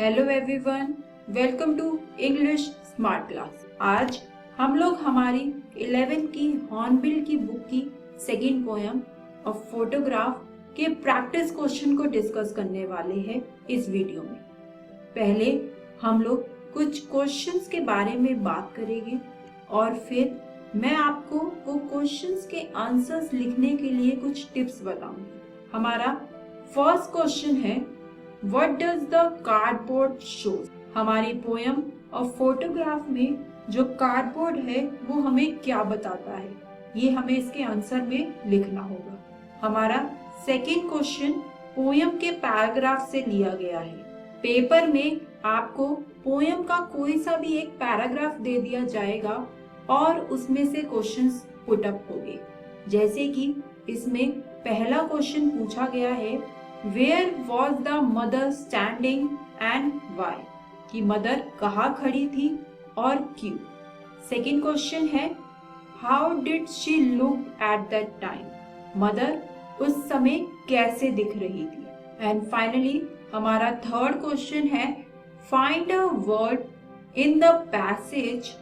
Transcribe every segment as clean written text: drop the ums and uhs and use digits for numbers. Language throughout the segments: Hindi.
Hello everyone, welcome to English smart class. आज हम लोग हमारी 11th की हॉर्नबिल की बुक की सेकंड पोयम ऑफ फोटोग्राफ के प्रैक्टिस क्वेश्चन को डिस्कस करने वाले हैं इस वीडियो में। पहले हम लोग कुछ क्वेश्चंस के बारे में बात करेंगे और फिर मैं आपको वो क्वेश्चंस के आंसर्स लिखने के लिए कुछ टिप्स बताऊंगी। हमारा फर्स्ट क्वेश्चन है, What does the cardboard show? हमारी पोयम और फोटोग्राफ में जो कार्डबोर्ड है वो हमें क्या बताता है, ये हमें इसके आंसर में लिखना होगा। हमारा सेकंड क्वेश्चन पोयम के पैराग्राफ से लिया गया है। पेपर में आपको पोयम का कोई सा भी एक पैराग्राफ दे दिया जाएगा और उसमें से क्वेश्चंस पुट अप होंगे। जैसे कि इसमें पहला क्वेश्चन पूछा गया है, Where was the mother standing and why? कि मदर कहाँ खड़ी थी और क्यों। सेकेंड क्वेश्चन है, How did she look at that time? Mother उस समय कैसे दिख रही थी। एंड फाइनली हमारा थर्ड क्वेश्चन है, Find a word in the passage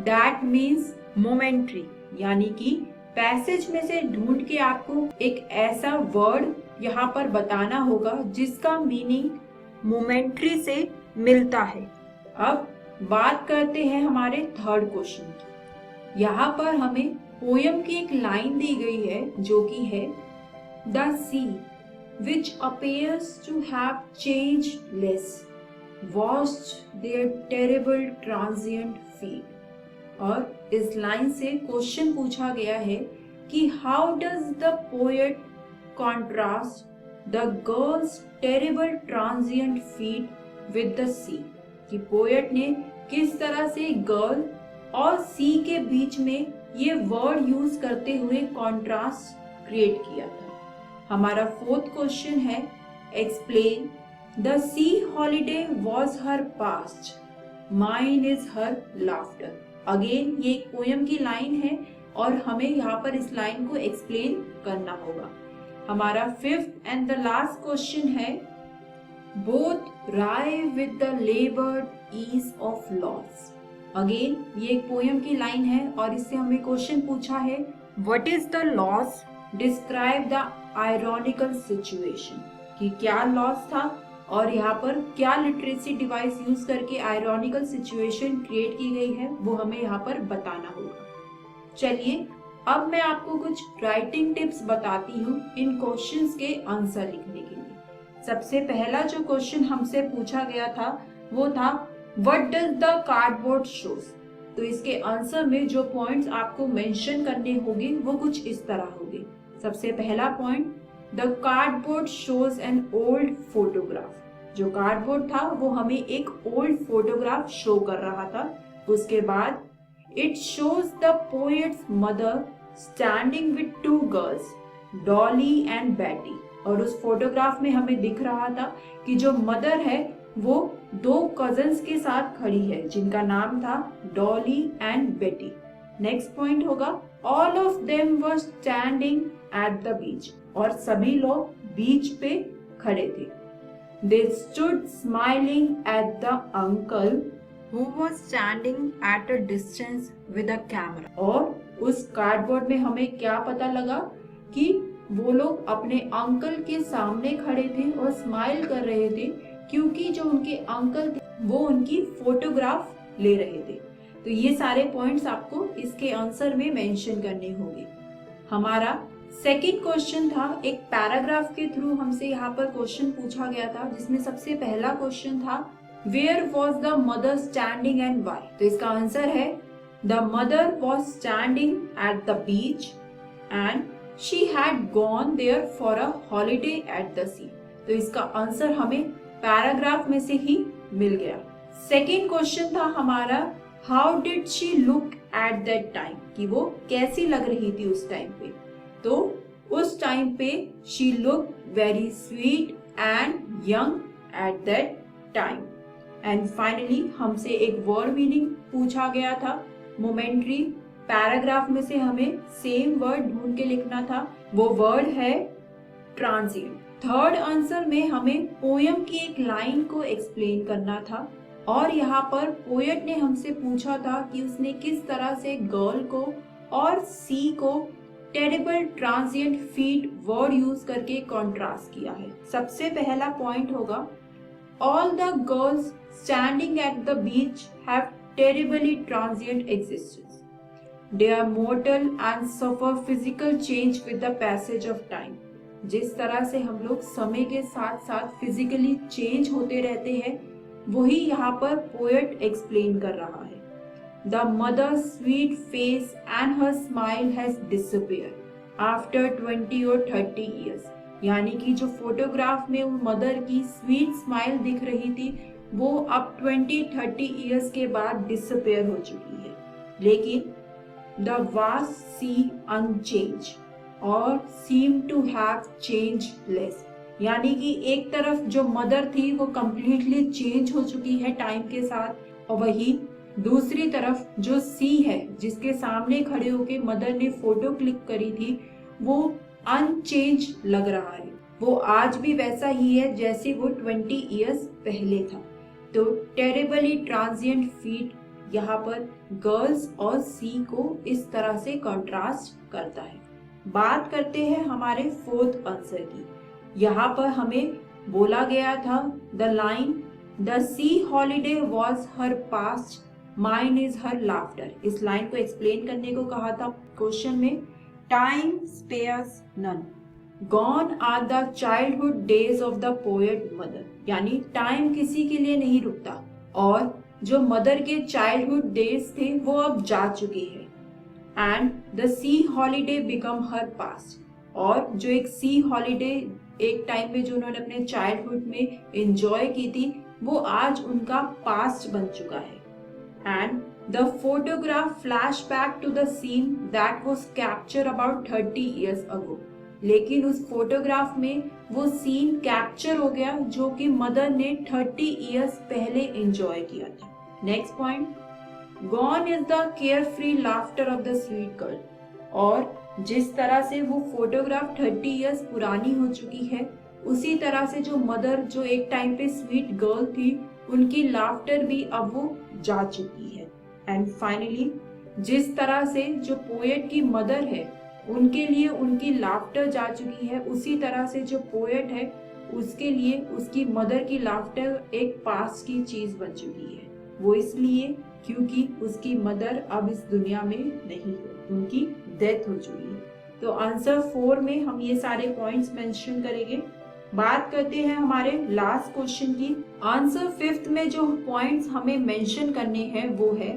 that means momentary, यानी कि पैसेज में से ढूंढ के आपको एक ऐसा वर्ड यहाँ पर बताना होगा जिसका मीनिंग मोमेंट्री से मिलता है। अब बात करते हैं हमारे थर्ड क्वेश्चन की। यहाँ पर हमें पोयम की एक लाइन दी गई है जो कि है, the sea which appears to have changed less watched their terrible transient feet. और इस लाइन से क्वेश्चन पूछा गया है कि how does the poet contrast the girl's terrible transient feat with the sea, कि पोएट ने किस तरह से गर्ल और सी के बीच में ये वर्ड यूज करते हुए कॉन्ट्रास्ट क्रिएट किया था। हमारा फोर्थ क्वेश्चन है, explain the sea holiday was her past mine is her laughter. Again ये एक पोयम की लाइन है और हमें यहाँ पर इस लाइन को एक्सप्लेन करना होगा। हमारा fifth and the last question है, both rise with the laboured ease of loss. Again ये एक पोयम की लाइन है और इससे हमें क्वेश्चन पूछा है, what is the loss, describe the ironical situation, कि क्या लॉस था और यहाँ पर क्या लिटरेसी डिवाइस यूज करके आयरॉनिकल सिचुएशन क्रिएट की गई है वो हमें यहाँ पर बताना होगा। चलिए अब मैं आपको कुछ राइटिंग टिप्स बताती हूँ इन क्वेश्चंस के आंसर लिखने के लिए। सबसे पहला जो क्वेश्चन हमसे पूछा गया था वो था, what does the cardboard shows. तो इसके आंसर में जो पॉइंट्स आपको मेंशन करने होंगे वो कुछ इस तरह होंगे। सबसे पहला point, the cardboard shows an old photograph. जो कार्डबोर्ड था वो हमें एक ओल्ड फोटोग्राफ शो कर रहा था। उसके बाद, it shows the poet's mother standing with two girls, Dolly and Betty। और उस फोटोग्राफ में हमें दिख रहा था कि जो मदर है वो दो कजन्स के साथ खड़ी है जिनका नाम था डॉली एंड बेटी। नेक्स्ट पॉइंट होगा, all of them were standing at the beach। और सभी लोग बीच पे खड़े थे। They stood smiling at the uncle who was standing at a distance with a camera। और उस कार्डबोर्ड में हमें क्या पता लगा कि वो लोग अपने अंकल के सामने खड़े थे और स्माइल कर रहे थे क्योंकि जो उनके अंकल थे वो उनकी फोटोग्राफ ले रहे थे। तो ये सारे पॉइंट्स आपको इसके आंसर में मेंशन करने होंगे। हमारा सेकंड क्वेश्चन था, एक पैराग्राफ के थ्रू हमसे यहाँ पर क्वेश्चन पूछा गया था जिसमें सबसे पहला क्वेश्चन था, Where was the mother standing and why? तो इसका आंसर है, The mother was standing at the beach and she had gone there for a holiday at the sea। तो इसका आंसर हमें पैराग्राफ में से ही मिल गया। सेकेंड क्वेश्चन था हमारा, How did she look at that time? कि वो कैसी लग रही थी उस टाइम पे। तो उस टाइम पे she looked very sweet and young at that time। And finally हमसे एक वर्ड मीनिंग पूछा गया था, मोमेंट्री। पैराग्राफ में से हमें सेम वर्ड ढूंढ के लिखना था, वो वर्ड है ट्रांजिएंट। थर्ड आंसर में हमें पोयम की एक लाइन को एक्सप्लेन करना था और यहाँ पर पोएट ने हमसे पूछा था कि उसने किस तरह से गर्ल को और सी को terrible transient feet word use करके कॉन्ट्रास्ट किया है। सबसे पहला पॉइंट होगा, all the girls standing at the beach have terribly transient existence, they are mortal and suffer physical change with the passage of time. जिस तरह से हम लोग समय के साथ साथ फिजिकली चेंज होते रहते हैं, वही यहाँ पर पोएट एक्सप्लेन कर रहा है। The mother sweet face and her smile has disappeared after 20 और 30 ईयर्स। यानी कि जो फोटोग्राफ में उन मदर की स्वीट स्माइल दिख रही थी, वो अब 20-30 ईयर्स के बाद डिसअपीयर हो चुकी है। लेकिन द वास्ट सी अनचेंज और seem to have change less. यानी कि एक तरफ जो मदर थी वो कम्प्लीटली चेंज हो चुकी है टाइम के साथ, और वही दूसरी तरफ जो सी है जिसके सामने खड़े होके मदर ने फोटो क्लिक करी थी, वो अनचेंज लग रहा है। वो आज भी वैसा ही है जैसे वो 20 ईयर्स पहले था। तो टेरिबली ट्रांजिएंट फीट यहाँ पर गर्ल्स और सी को इस तरह से कंट्रास्ट करता है। बात करते हैं हमारे फोर्थ आंसर की। यहाँ पर हमें बोला गया था the line the sea holiday was her past, mine is her laughter. इस लाइन को एक्सप्लेन करने को कहा था क्वेश्चन में। Time spares none, gone are the childhood days of the poet mother. यानी टाइम किसी के लिए नहीं रुकता, और जो मदर के चाइल्डहुड डेज थे वो अब जा चुके हैं। And the sea holiday become her past, और जो एक सी हॉलीडे एक टाइम में जो उन्होंने अपने चाइल्डहुड में एंजॉय की थी, वो आज उनका पास्ट बन चुका है। And the photograph flash back to the scene that was capture about 30 years ago. लेकिन उस फोटोग्राफ में वो सीन कैप्चर हो गया जो कि मदर ने 30 ईयर्स पहले एंजॉय किया था। Next point, gone is the care free laughter of the sweet girl. और जिस तरह से वो फोटोग्राफ 30 इयर्स पुरानी हो चुकी है, उसी तरह से जो मदर जो एक टाइम पे स्वीट गर्ल थी, उनकी लाफ्टर भी अब वो जा चुकी है। एंड फाइनली जिस तरह से जो पोएट की मदर है उनके लिए उनकी लाफ्टर जा चुकी है, उसी तरह से जो पोएट है उसके लिए उसकी मदर की लाफ्टर एक पास की चीज बन चुकी है। वो इसलिए क्योंकि उसकी मदर अब इस दुनिया में नहीं है, उनकी डेथ हो चुकी है। तो आंसर 4 में हम ये सारे पॉइंट्स मेंशन करेंगे। बात करते हैं हमारे लास्ट क्वेश्चन की। आंसर 5 में जो पॉइंट्स हमें मेंशन करने हैं वो है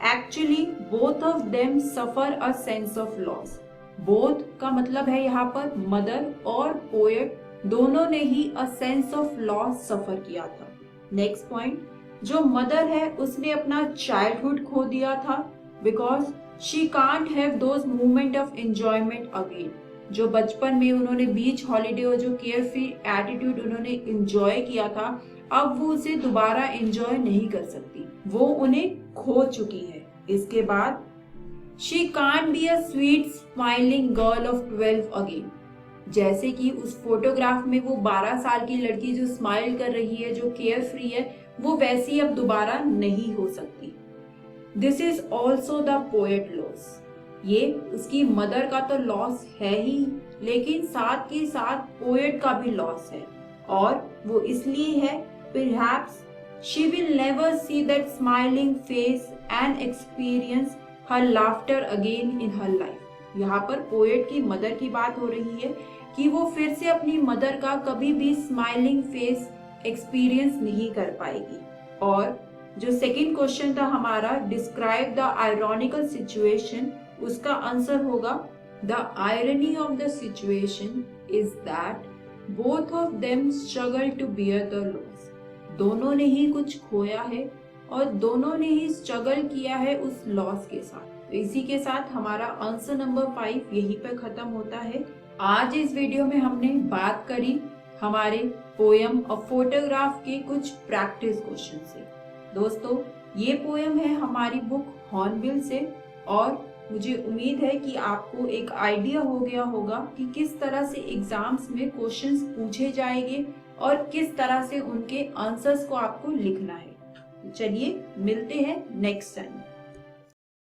actually both of them suffer a sense of loss. Both का मतलब है यहाँ पर मदर और पोएट दोनों ने ही अ सेंस ऑफ लॉस सफर किया था। नेक्स्ट पॉइंट, जो मदर है उसने अपना चाइल्डहुड खो दिया था because she can't have those moment of enjoyment again. जो बचपन में उन्होंने बीच हॉलीडे और जो केयर फ्री एटीट्यूड उन्होंने एंजॉय किया था, अब वो उसे दोबारा एंजॉय नहीं कर सकती, वो उन्हें खो चुकी है। इसके बाद she can't be a sweet smiling girl of 12 again. जैसे कि उस फोटोग्राफ में वो 12 साल की लड़की जो स्माइल कर रही है, जो केयर फ्री है, वो वैसी अब दोबारा नहीं हो सकती। This is also the poet loss. ये उसकी मदर का तो लॉस है ही, लेकिन साथ के साथ पोएट का भी लॉस है, और वो इसलिए है perhaps she will never see that smiling face and experience her laughter again in her life। यहाँ पर पोएट की मदर की बात हो रही है कि वो फिर से अपनी मदर का कभी भी स्माइलिंग फेस एक्सपीरियंस नहीं कर पाएगी। और जो सेकंड क्वेश्चन था हमारा, डिस्क्राइब द आयरॉनिकल सिचुएशन, उसका आंसर होगा the irony of the situation is that both of them struggle to bear the loss. दोनों ने ही कुछ खोया है और दोनों ने ही स्ट्रगल किया है उस लॉस के साथ। तो इसी के साथ हमारा आंसर नंबर 5 यहीं पर खत्म होता है। आज इस वीडियो में हमने बात करी हमारे पोयम और फोटोग्राफ के कुछ प्रैक्टिस क्वेश्चन से। दोस्तों, ये पोयम है हमारी बुक हॉर्नबिल से, और मुझे उम्मीद है कि आपको एक आइडिया हो गया होगा कि किस तरह से एग्जाम्स में क्वेश्चंस पूछे जाएंगे और किस तरह से उनके आंसर्स को आपको लिखना है। चलिए मिलते हैं नेक्स्ट टाइम।